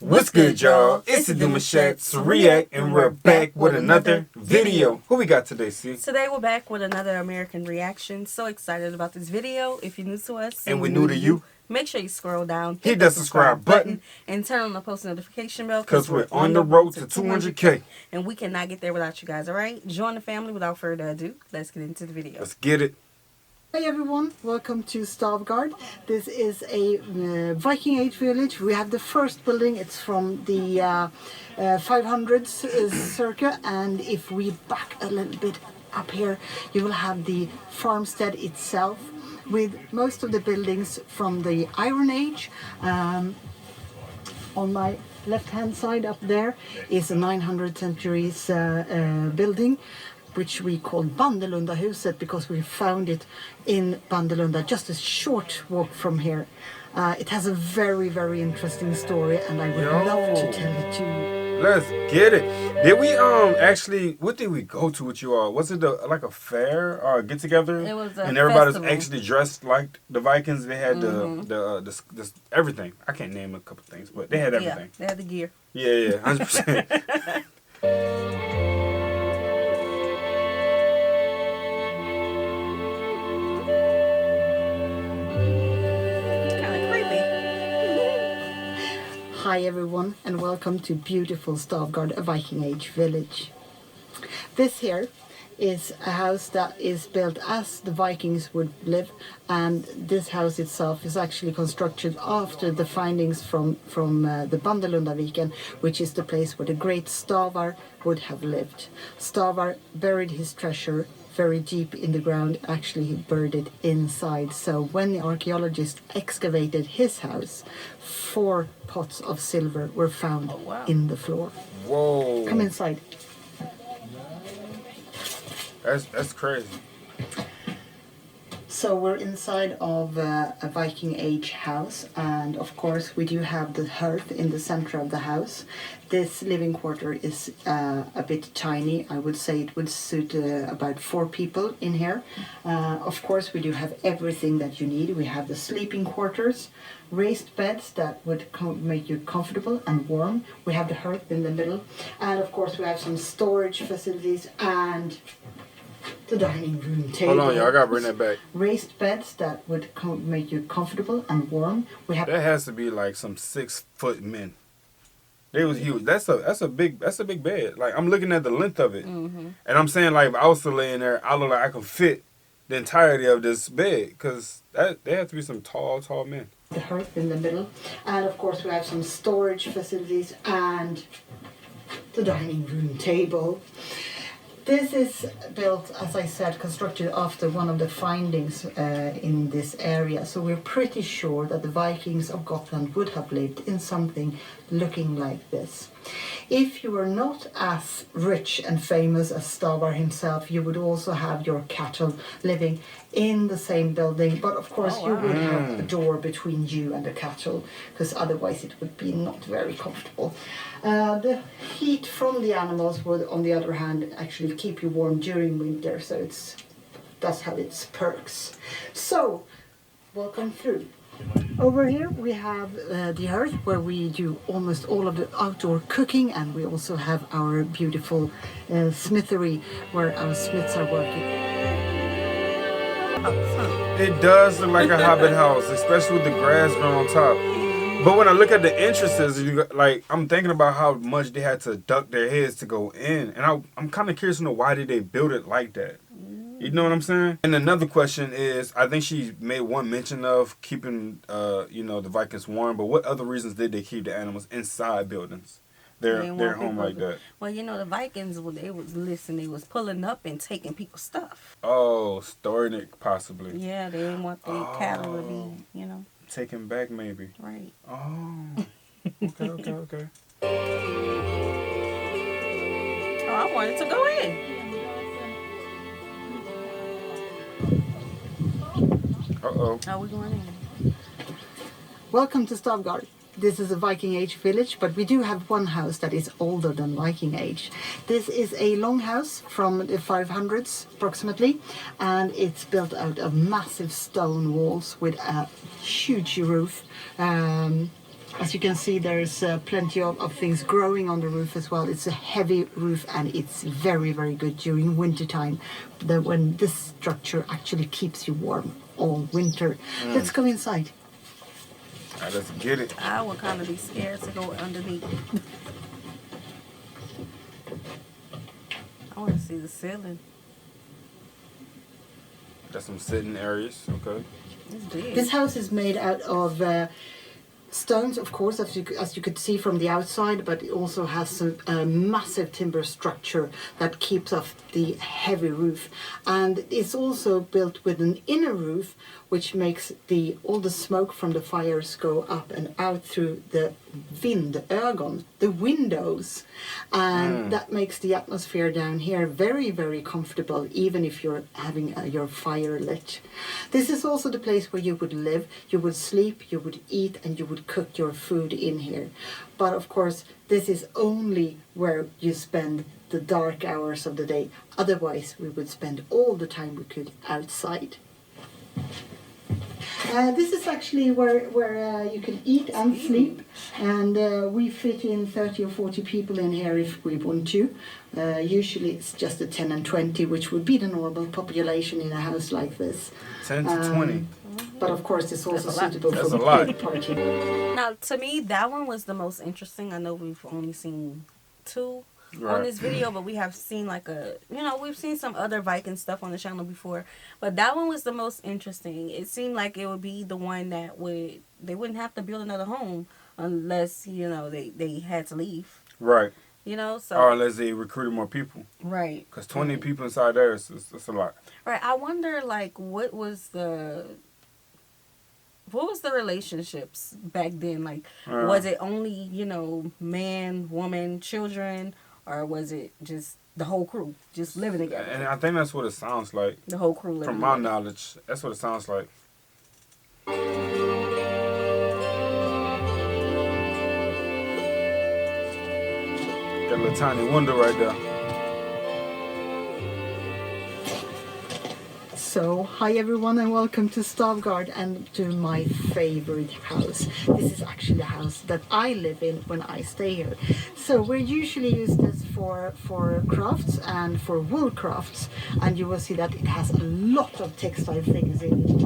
What's good, y'all? It's the Demouchets REACT, and we're back with another video. Who we got today, C? Today we're back with another American reaction. So excited about this video. If you're new to us And we're new to you, make sure you scroll down, hit that subscribe button, and turn on the post notification bell because we're on the road to 200K. And we cannot get there without you guys, alright? Join the family. Without further ado, let's get into the video. Let's get it. Hi everyone, welcome to Stavgard. This is a Viking Age village. We have the first building, it's from the 500s circa, and if we back a little bit up here, you will have the farmstead itself with most of the buildings from the Iron Age. On my left hand side up there is a 900 centuries building, which we call Bandelundahuset because we found it in Bandelunda, just a short walk from here. It has a very, very interesting story, and I would love to tell it to you. Let's get it. Did we actually? What did we go to with you all? Was it like a fair or a get together? It was a and everybody's festival. Actually dressed like the Vikings. They had the everything. I can't name a couple things, but they had everything. Yeah, they had the gear. Yeah, 100%. Hi everyone, and welcome to beautiful Stavgard, a Viking Age village. This here is a house that is built as the Vikings would live, and this house itself is actually constructed after the findings from the Bandelundaviken, which is the place where the great Stavar would have lived. Stavar buried his treasure very deep in the ground. Actually, he buried it inside. So when the archaeologists excavated his house, 4 pots of silver were found in the floor. Whoa! Come inside. That's crazy. So we're inside of a Viking Age house, and of course we do have the hearth in the center of the house. This living quarter is a bit tiny. I would say it would suit about 4 people in here. Of course we do have everything that you need. We have the sleeping quarters, raised beds that would make you comfortable and warm. We have the hearth in the middle, and of course we have some storage facilities and the dining room table. Hold on, y'all. I gotta bring that back. Raised beds that would make you comfortable and warm. We have. That has to be like some 6-foot men. They was huge. That's a big bed. Like, I'm looking at the length of it, and I'm saying, like, if I was to lay in there, I look like I could fit the entirety of this bed, because they have to be some tall men. The hearth in the middle, and of course we have some storage facilities and the dining room table. This is built, as I said, constructed after one of the findings in this area. So we're pretty sure that the Vikings of Gotland would have lived in something looking like this. If you were not as rich and famous as Stavar himself, you would also have your cattle living in the same building. But of course you would have a door between you and the cattle, because otherwise it would be not very comfortable. The heat from the animals would, on the other hand, actually keep you warm during winter, so that's how its perks. So, welcome through. Over here we have the hearth, where we do almost all of the outdoor cooking, and we also have our beautiful smithery where our smiths are working. It does look like a hobbit house, especially with the grass growing on top. But when I look at the entrances, like, I'm thinking about how much they had to duck their heads to go in, and I'm kind of curious to know, why did they build it like that? You know what I'm saying? And another question is, I think she made one mention of keeping, the Vikings warm, but what other reasons did they keep the animals inside buildings? Their home like that. Well, the Vikings, they was pulling up and taking people's stuff. Oh, storing it possibly. Yeah, they didn't want the cattle to be, Taken back maybe. Right. Oh. Okay. Oh, I wanted to go in. Uh-oh. Are we going in? Welcome to Stavgard. This is a Viking Age village, but we do have one house that is older than Viking Age. This is a longhouse from the 500s approximately, and it's built out of massive stone walls with a huge roof. A As you can see, there's plenty of things growing on the roof as well. It's a heavy roof and it's very, very good during winter time, when this structure actually keeps you warm all winter. Let's go inside. All right, let's get it. I would kind of be scared to go underneath. I want to see the ceiling. Got some sitting areas. Okay. It's big. This house is made out of stones, of course, as you could see from the outside, but it also has a massive timber structure that keeps off the heavy roof. And it's also built with an inner roof, which makes all the smoke from the fires go up and out through the vindögon, the windows. And that makes the atmosphere down here very, very comfortable, even if you're having your fire lit. This is also the place where you would live, you would sleep, you would eat, and you would cook your food in here. But of course, this is only where you spend the dark hours of the day. Otherwise, we would spend all the time we could outside. This is actually where you can eat and sleep, and we fit in 30 or 40 people in here if we want to. Usually it's just a 10 and 20, which would be the normal population in a house like this. 10 to 20. But of course it's also That's a lot. suitable That's for a the big lot. party. Now, to me, that one was the most interesting. I know we've only seen two on Right. this video, but we have seen we've seen some other Viking stuff on the channel before, but that one was the most interesting. It seemed like it would be the one that they wouldn't have to build another home unless they had to leave, Right. so Or unless they recruited more people. right, Because 20 people inside there is a lot. right. I wonder, like, what was the relationships back then? Like, was it only, man, woman, children, or was it just the whole crew just living together? And I think that's what it sounds like. The whole crew living From my together. knowledge, that's what it sounds like. Got a little tiny window right there. So, hi everyone and welcome to Stavgard and to my favorite house. This is actually a house that I live in when I stay here. So we usually use this for crafts and for wool crafts, and you will see that it has a lot of textile things in it.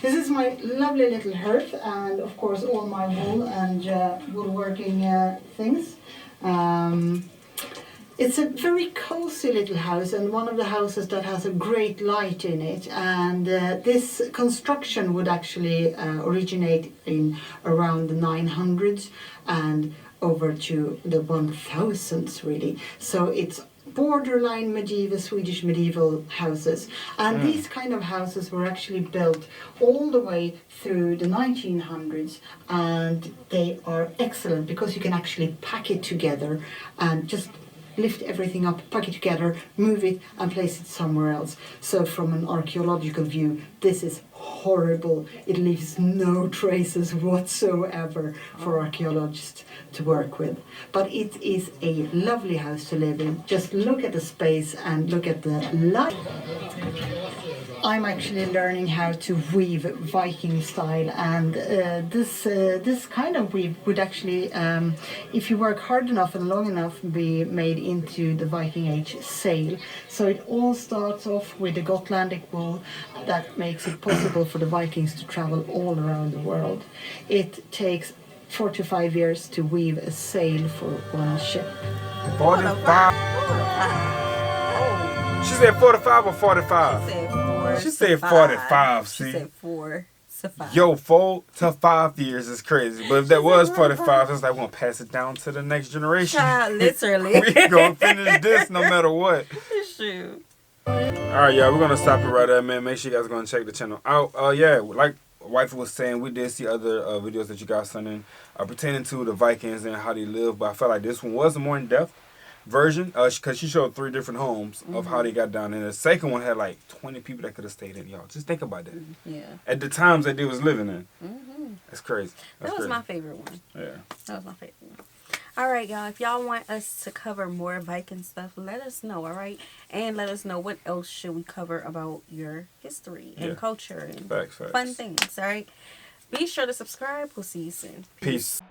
This is my lovely little hearth, and of course all my wool and woolworking things. It's a very cozy little house, and one of the houses that has a great light in it, and this construction would actually originate in around the 900s and over to the 1000s really. So it's borderline Swedish medieval houses, and these kind of houses were actually built all the way through the 1900s, and they are excellent because you can actually pack it together and just lift everything up, pack it together, move it and place it somewhere else. So from an archaeological view, this is horrible. It leaves no traces whatsoever for archaeologists to work with. But it is a lovely house to live in. Just look at the space and look at the light. I'm actually learning how to weave Viking style, and this kind of weave would actually, if you work hard enough and long enough, be made into the Viking Age sail. So it all starts off with the Gotlandic wool that makes it possible for the Vikings to travel all around the world. It takes 4 to 5 years to weave a sail for one ship. 45. She said 45 or 45? She said 45, She see? said 4 to 5. Yo, 4 to 5 years is crazy. But if that was 45, it's like we're going to pass it down to the next generation. Child, literally. We going to finish this no matter what. Shoot. Alright, y'all, we're going to stop it right there, man. Make sure you guys are going to check the channel out. Yeah, like wife was saying, we did see other videos that you guys sent in pertaining to the Vikings and how they live. But I felt like this one was a more in-depth version because she showed 3 different homes of how they got down. And the second one had like 20 people that could have stayed in. Y'all, just think about that. Yeah. At the times that they was living in. That's crazy. That was my favorite one. Yeah. That was my favorite one. All right, y'all. If y'all want us to cover more Viking stuff, let us know. All right, and let us know what else should we cover about your history and culture and Facts. fun things. All right. Be sure to subscribe. We'll see you soon. Peace.